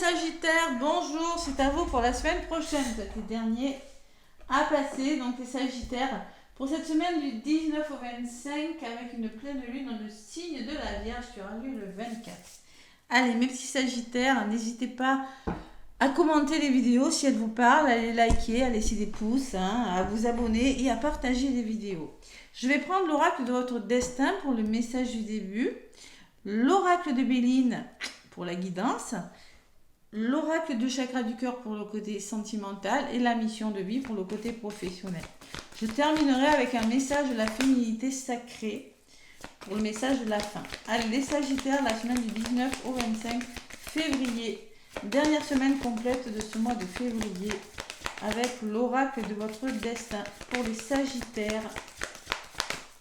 Sagittaires, bonjour, c'est à vous pour la semaine prochaine, les derniers à passer, donc les Sagittaires, pour cette semaine du 19 au 25, avec une pleine lune dans le signe de la Vierge qui aura lieu le 24. Allez, mes petits Sagittaires, n'hésitez pas à commenter les vidéos si elles vous parlent, à les liker, à laisser des pouces, à vous abonner et à partager les vidéos. Je vais prendre l'oracle de votre destin pour le message du début, l'oracle de Béline pour la guidance, l'oracle du chakra du cœur pour le côté sentimental et la mission de vie pour le côté professionnel. Je terminerai avec un message de la féminité sacrée pour le message de la fin. Allez, les Sagittaires, la semaine du 19 au 25 février, dernière semaine complète de ce mois de février, avec l'oracle de votre destin pour les Sagittaires.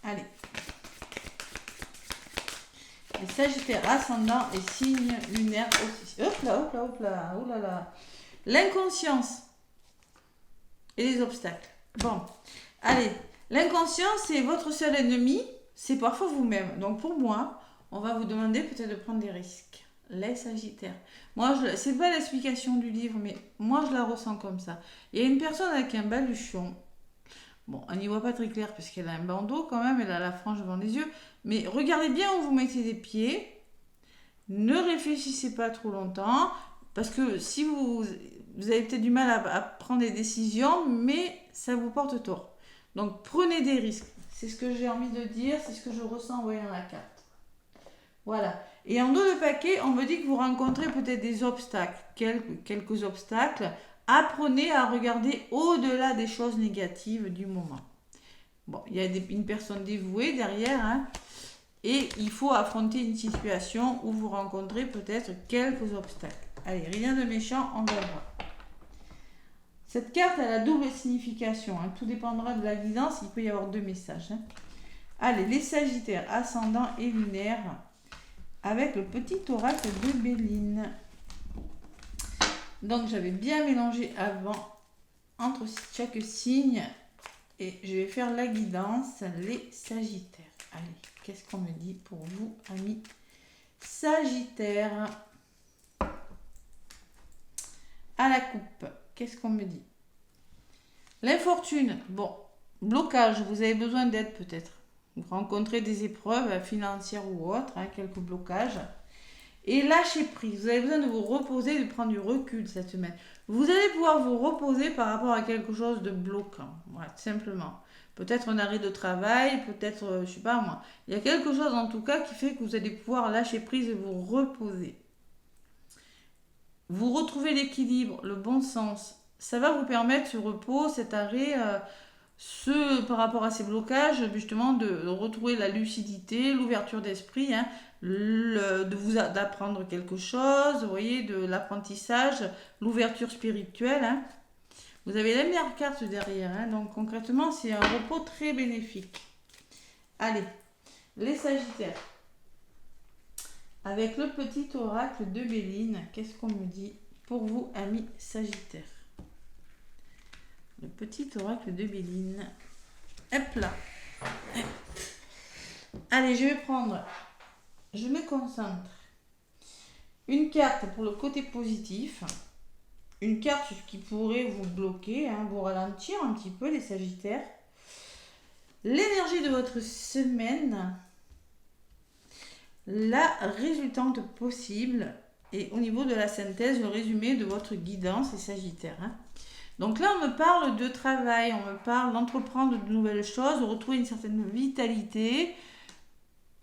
Allez. Les Sagittaires, ascendant et signe lunaire aussi. Hop là, oh là là. L'inconscience et les obstacles. Bon, allez. L'inconscience, c'est votre seul ennemi, c'est parfois vous-même. Donc pour moi, on va vous demander peut-être de prendre des risques. Les Sagittaires. Moi, c'est pas l'explication du livre, mais moi, je la ressens comme ça. Il y a une personne avec un baluchon. Bon, on n'y voit pas très clair parce qu'elle a un bandeau quand même, elle a la frange devant les yeux. Mais regardez bien où vous mettez les pieds. Ne réfléchissez pas trop longtemps. Parce que si vous avez peut-être du mal à prendre des décisions, mais ça vous porte tort. Donc prenez des risques. C'est ce que j'ai envie de dire, c'est ce que je ressens en voyant la carte. Voilà. Et en dos de paquet, on me dit que vous rencontrez peut-être des obstacles. Quelques obstacles. Apprenez à regarder au-delà des choses négatives du moment. Bon, il y a une personne dévouée derrière, et il faut affronter une situation où vous rencontrez peut-être quelques obstacles. Allez, rien de méchant, on va voir. Cette carte a la double signification, tout dépendra de la guidance, il peut y avoir deux messages. Allez, les Sagittaires, ascendant et lunaire, avec le petit oracle de Béline. Donc j'avais bien mélangé avant entre chaque signe et je vais faire la guidance, les Sagittaires. Allez, qu'est-ce qu'on me dit pour vous, amis Sagittaires? À la coupe, qu'est-ce qu'on me dit? L'infortune, bon, blocage, vous avez besoin d'aide peut-être. Vous rencontrez des épreuves financières ou autres, quelques blocages. Et lâcher prise, vous avez besoin de vous reposer, de prendre du recul cette semaine. Vous allez pouvoir vous reposer par rapport à quelque chose de bloquant, voilà, tout simplement. Peut-être un arrêt de travail, peut-être, je sais pas moi. Il y a quelque chose en tout cas qui fait que vous allez pouvoir lâcher prise et vous reposer. Vous retrouvez l'équilibre, le bon sens. Ça va vous permettre ce repos, cet arrêt, par rapport à ces blocages, justement, de retrouver la lucidité, l'ouverture d'esprit, d'apprendre quelque chose, vous voyez, de l'apprentissage, l'ouverture spirituelle. Vous avez la meilleure carte derrière, donc concrètement, c'est un repos très bénéfique. Allez, les Sagittaires. Avec le petit oracle de Béline, qu'est-ce qu'on me dit pour vous, amis Sagittaires? Le petit oracle de Béline. Hop là. Allez, je me concentre. Une carte pour le côté positif. Une carte qui pourrait vous bloquer, vous ralentir un petit peu, les Sagittaires. L'énergie de votre semaine. La résultante possible. Et au niveau de la synthèse, le résumé de votre guidance, les Sagittaires. Donc là, on me parle de travail, on me parle d'entreprendre de nouvelles choses, de retrouver une certaine vitalité,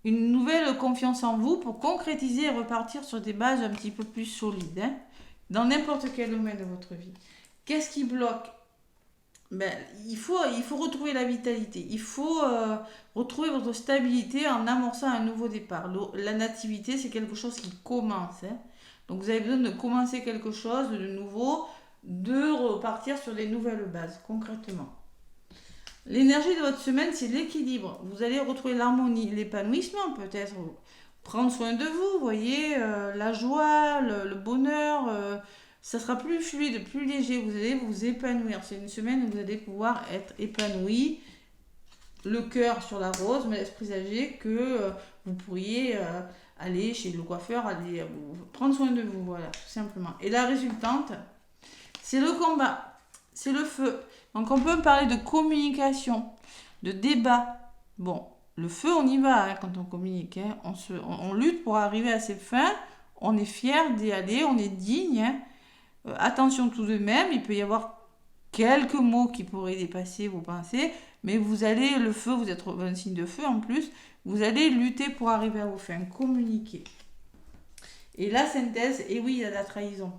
une nouvelle confiance en vous pour concrétiser et repartir sur des bases un petit peu plus solides, dans n'importe quel domaine de votre vie. Qu'est-ce qui bloque? Il faut retrouver la vitalité, il faut retrouver votre stabilité en amorçant un nouveau départ. La nativité, c'est quelque chose qui commence. Donc vous avez besoin de commencer quelque chose de nouveau, de repartir sur des nouvelles bases, concrètement. L'énergie de votre semaine, c'est l'équilibre. Vous allez retrouver l'harmonie, l'épanouissement peut-être. Prendre soin de vous, vous voyez, la joie, le bonheur. Ça sera plus fluide, plus léger. Vous allez vous épanouir. C'est une semaine où vous allez pouvoir être épanoui. Le cœur sur la rose, mais laisse présager que vous pourriez aller chez le coiffeur, aller prendre soin de vous, voilà, tout simplement. Et la résultante, c'est le combat, c'est le feu. Donc on peut parler de communication, de débat. Bon, le feu, on y va hein, quand on communique. Hein. On lutte pour arriver à ses fins. On est fier d'y aller, on est digne. Hein. Attention tout de même, il peut y avoir quelques mots qui pourraient dépasser vos pensées, mais vous allez, le feu, vous êtes un signe de feu en plus, vous allez lutter pour arriver à vos fins, communiquer. Et la synthèse, et oui, il y a la trahison.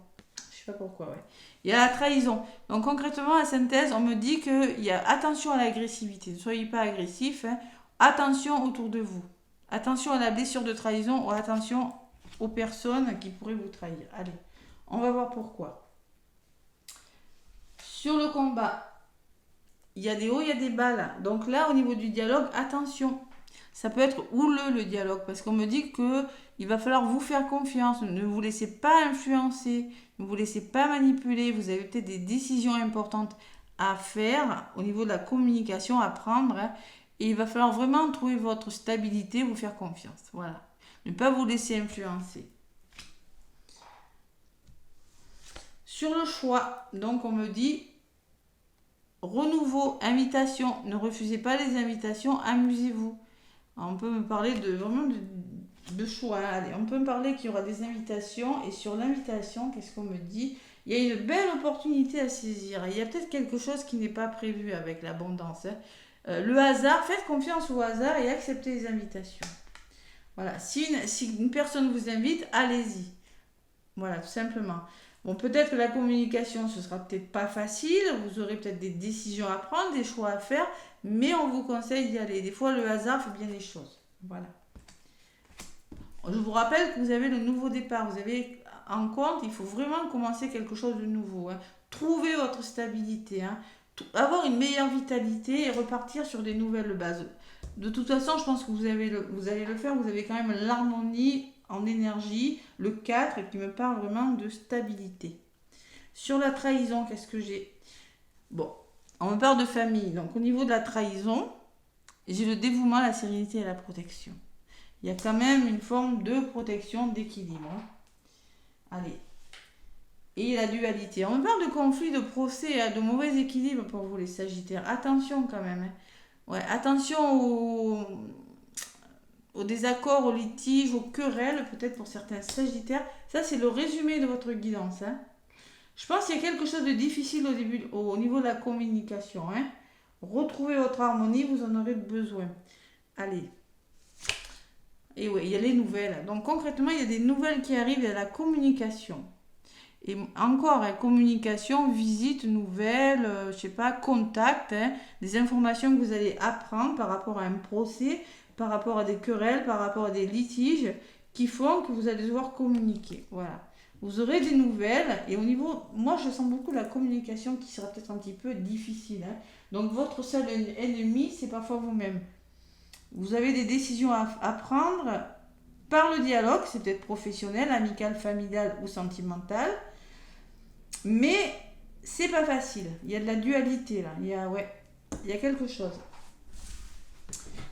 Je sais pas pourquoi, ouais. Il y a la trahison. Donc concrètement, la synthèse, on me dit qu'il y a attention à l'agressivité. Ne soyez pas agressif. Hein. Attention autour de vous. Attention à la blessure de trahison ou attention aux personnes qui pourraient vous trahir. Allez, on va voir pourquoi. Sur le combat, il y a des hauts, il y a des bas là. Donc là, au niveau du dialogue, attention. Ça peut être houleux le dialogue parce qu'on me dit qu'il va falloir vous faire confiance. Ne vous laissez pas influencer, ne vous laissez pas manipuler. Vous avez peut-être des décisions importantes à faire au niveau de la communication, à prendre. Hein, et il va falloir vraiment trouver votre stabilité, vous faire confiance. Voilà. Ne pas vous laisser influencer. Sur le choix, donc on me dit renouveau, invitation. Ne refusez pas les invitations, amusez-vous. On peut me parler vraiment de choix. Allez, on peut me parler qu'il y aura des invitations. Et sur l'invitation, qu'est-ce qu'on me dit? Il y a une belle opportunité à saisir. Il y a peut-être quelque chose qui n'est pas prévu avec l'abondance. Hein. Le hasard, faites confiance au hasard et acceptez les invitations. Voilà, si une personne vous invite, allez-y. Voilà, tout simplement. Bon, peut-être que la communication, ce sera peut-être pas facile. Vous aurez peut-être des décisions à prendre, des choix à faire. Mais on vous conseille d'y aller. Des fois, le hasard fait bien les choses. Voilà. Je vous rappelle que vous avez le nouveau départ. Vous avez en compte, il faut vraiment commencer quelque chose de nouveau. Hein. Trouver votre stabilité. Hein. Avoir une meilleure vitalité et repartir sur des nouvelles bases. De toute façon, je pense que vous allez le faire. Vous avez quand même l'harmonie en énergie. Le 4 qui me parle vraiment de stabilité. Sur la trahison, qu'est-ce que j'ai? Bon. On me parle de famille. Donc, au niveau de la trahison, j'ai le dévouement, la sérénité et la protection. Il y a quand même une forme de protection, d'équilibre. Allez. Et la dualité. On me parle de conflit, de procès, de mauvais équilibre pour vous, les Sagittaires. Attention quand même. Hein. Ouais, attention aux désaccords, aux litiges, aux querelles, peut-être pour certains Sagittaires. Ça, c'est le résumé de votre guidance. Hein. Je pense qu'il y a quelque chose de difficile au niveau de la communication. Hein. Retrouvez votre harmonie, vous en aurez besoin. Allez. Et oui, il y a les nouvelles. Donc concrètement, il y a des nouvelles qui arrivent à la communication. Et encore, hein, communication, visite, nouvelles, je sais pas, contact, hein, des informations que vous allez apprendre par rapport à un procès, par rapport à des querelles, par rapport à des litiges qui font que vous allez devoir communiquer. Voilà. Vous aurez des nouvelles et au niveau, moi je sens beaucoup la communication qui sera peut-être un petit peu difficile. Hein. Donc votre seul ennemi, c'est parfois vous-même. Vous avez des décisions à prendre par le dialogue, c'est peut-être professionnel, amical, familial ou sentimental. Mais c'est pas facile. Il y a de la dualité là. Il y a quelque chose.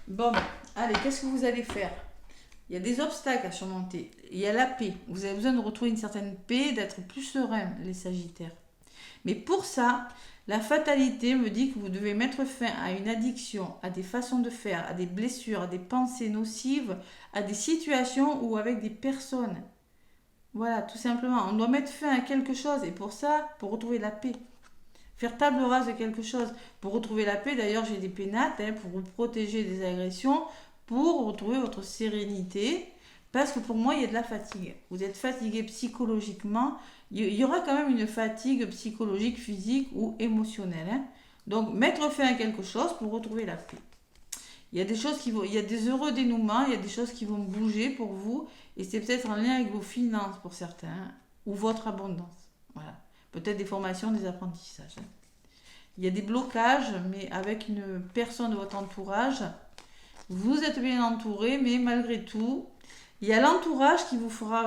Bon, allez, qu'est-ce que vous allez faire? Il y a des obstacles à surmonter. Il y a la paix. Vous avez besoin de retrouver une certaine paix, d'être plus serein, les Sagittaires. Mais pour ça, la fatalité me dit que vous devez mettre fin à une addiction, à des façons de faire, à des blessures, à des pensées nocives, à des situations ou avec des personnes. Voilà, tout simplement. On doit mettre fin à quelque chose. Et pour ça, pour retrouver la paix. Faire table rase de quelque chose. Pour retrouver la paix, d'ailleurs, j'ai des pénates pour vous protéger des agressions, pour retrouver votre sérénité. Parce que pour moi, il y a de la fatigue. Vous êtes fatigué psychologiquement. Il y aura quand même une fatigue psychologique, physique ou émotionnelle. Hein. Donc, mettre fin à quelque chose pour retrouver la paix. Il y a des choses il y a des heureux dénouements, il y a des choses qui vont bouger pour vous. Et c'est peut-être en lien avec vos finances pour certains. Hein, ou votre abondance. Voilà. Peut-être des formations, des apprentissages. Hein. Il y a des blocages, mais avec une personne de votre entourage. Vous êtes bien entouré, mais malgré tout, il y a l'entourage qui vous fera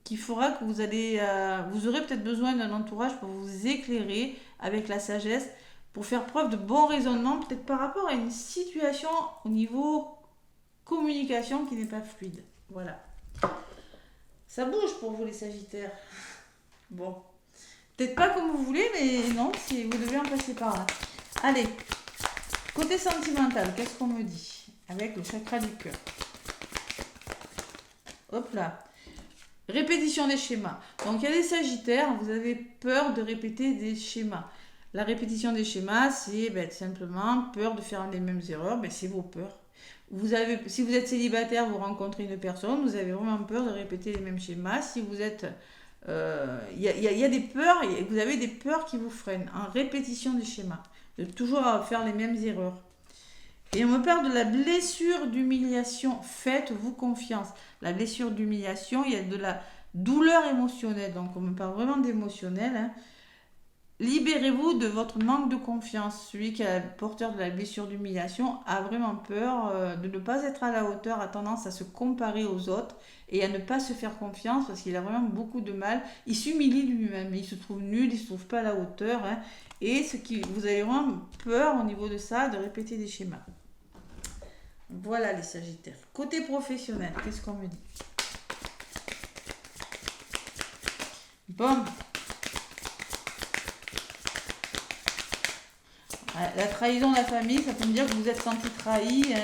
que vous aurez peut-être besoin d'un entourage pour vous éclairer avec la sagesse, pour faire preuve de bon raisonnement, peut-être par rapport à une situation au niveau communication qui n'est pas fluide. Voilà. Ça bouge pour vous les Sagittaires. Bon. Peut-être pas comme vous voulez, mais non, si vous devez en passer par là. Allez. Côté sentimental, qu'est-ce qu'on me dit? Avec le chakra du cœur. Hop là. Répétition des schémas. Donc, il y a des Sagittaires, vous avez peur de répéter des schémas. La répétition des schémas, c'est simplement peur de faire les mêmes erreurs. C'est vos peurs. Si vous êtes célibataire, vous rencontrez une personne, vous avez vraiment peur de répéter les mêmes schémas. Si vous êtes... Il y a des peurs, vous avez des peurs qui vous freinent en répétition des schémas. De toujours faire les mêmes erreurs. Et on me parle de la blessure d'humiliation. Faites-vous confiance. La blessure d'humiliation, il y a de la douleur émotionnelle. Donc, on me parle vraiment d'émotionnel. Hein. Libérez-vous de votre manque de confiance. Celui qui est porteur de la blessure d'humiliation a vraiment peur de ne pas être à la hauteur, a tendance à se comparer aux autres et à ne pas se faire confiance parce qu'il a vraiment beaucoup de mal. Il s'humilie lui-même, il se trouve nul, il ne se trouve pas à la hauteur. Hein. Et vous avez vraiment peur au niveau de ça, de répéter des schémas. Voilà les Sagittaires. Côté professionnel, qu'est-ce qu'on me dit? Bon. La trahison de la famille, ça peut me dire que vous êtes senti trahi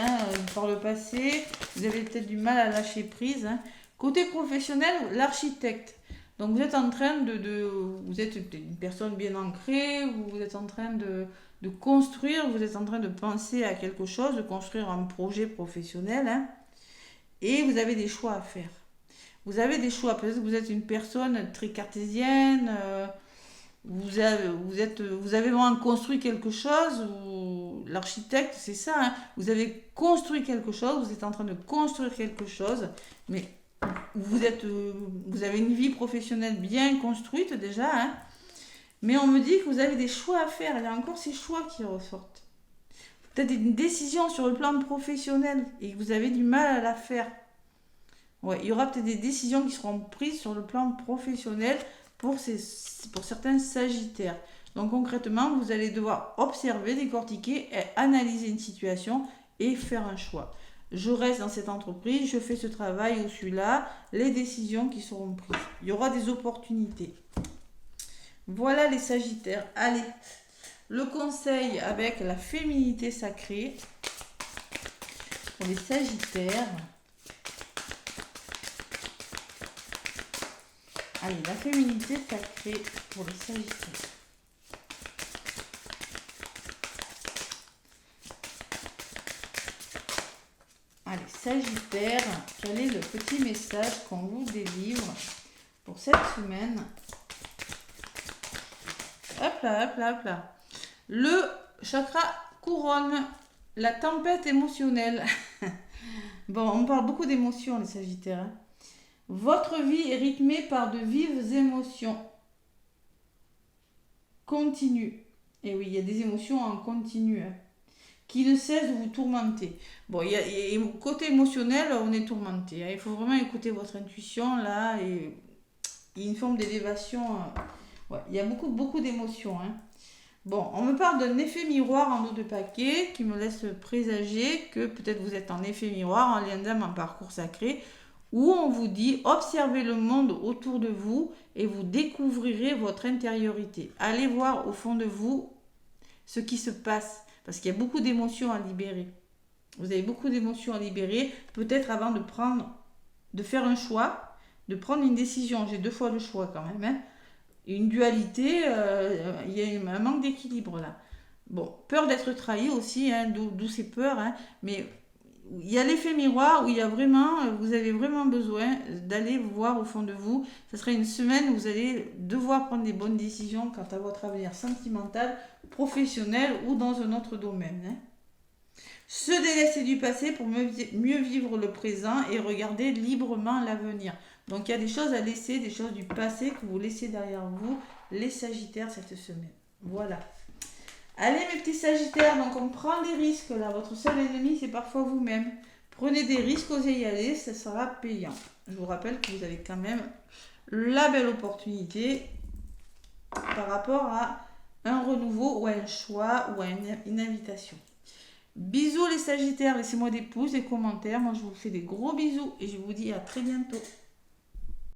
par le passé. Vous avez peut-être du mal à lâcher prise. Hein. Côté professionnel, l'architecte. Donc vous êtes en train vous êtes une personne bien ancrée, vous êtes en train de construire, vous êtes en train de penser à quelque chose, de construire un projet professionnel. Hein, et vous avez des choix à faire. Vous avez des choix. Peut-être que vous êtes une personne très cartésienne. Vous avez vraiment construit quelque chose, ou l'architecte, c'est ça, hein, vous avez construit quelque chose, vous êtes en train de construire quelque chose, mais vous avez une vie professionnelle bien construite déjà, hein, mais on me dit que vous avez des choix à faire, il y a encore ces choix qui ressortent. Peut-être une décision sur le plan professionnel et que vous avez du mal à la faire. Ouais, il y aura peut-être des décisions qui seront prises sur le plan professionnel pour certains Sagittaires. Donc concrètement, vous allez devoir observer, décortiquer et analyser une situation et faire un choix. Je reste dans cette entreprise, je fais ce travail ou celui-là, les décisions qui seront prises. Il y aura des opportunités. Voilà les Sagittaires. Allez, le conseil avec la féminité sacrée pour les Sagittaires. Allez, la féminité sacrée pour les Sagittaires. Allez, Sagittaire, quel est le petit message qu'on vous délivre pour cette semaine? Hop là, hop là, hop là. Le chakra couronne, la tempête émotionnelle. Bon, on parle beaucoup d'émotions, les Sagittaires. Hein. Votre vie est rythmée par de vives émotions continues. Et oui, il y a des émotions en continu hein, qui ne cessent de vous tourmenter. Bon, côté émotionnel, on est tourmenté. Hein. Il faut vraiment écouter votre intuition là. Et il y a une forme d'élévation. Ouais, il y a beaucoup d'émotions. Hein. Bon, on me parle d'un effet miroir en dos de paquet qui me laisse présager que peut-être vous êtes en effet miroir, en lien d'âme, en parcours sacré, où on vous dit observez le monde autour de vous et vous découvrirez votre intériorité. Allez voir au fond de vous ce qui se passe parce qu'il y a beaucoup d'émotions à libérer. Vous avez beaucoup d'émotions à libérer, peut-être avant de faire un choix, de prendre une décision. J'ai 2 fois le choix quand même. Hein. Une dualité, il y a un manque d'équilibre là. Bon, peur d'être trahi aussi, hein, d'où ces peurs, hein, mais il y a l'effet miroir où vous avez vraiment besoin d'aller voir au fond de vous. Ce sera une semaine où vous allez devoir prendre des bonnes décisions quant à votre avenir sentimental, professionnel ou dans un autre domaine. Hein. Se délaisser du passé pour mieux vivre le présent et regarder librement l'avenir. Donc il y a des choses à laisser, des choses du passé que vous laissez derrière vous, les Sagittaires cette semaine. Voilà. Allez mes petits Sagittaires, donc on prend des risques là. Votre seul ennemi c'est parfois vous-même. Prenez des risques, osez y aller, ça sera payant. Je vous rappelle que vous avez quand même la belle opportunité par rapport à un renouveau ou à un choix ou à une invitation. Bisous les Sagittaires, laissez-moi des pouces, des commentaires. Moi, je vous fais des gros bisous et je vous dis à très bientôt.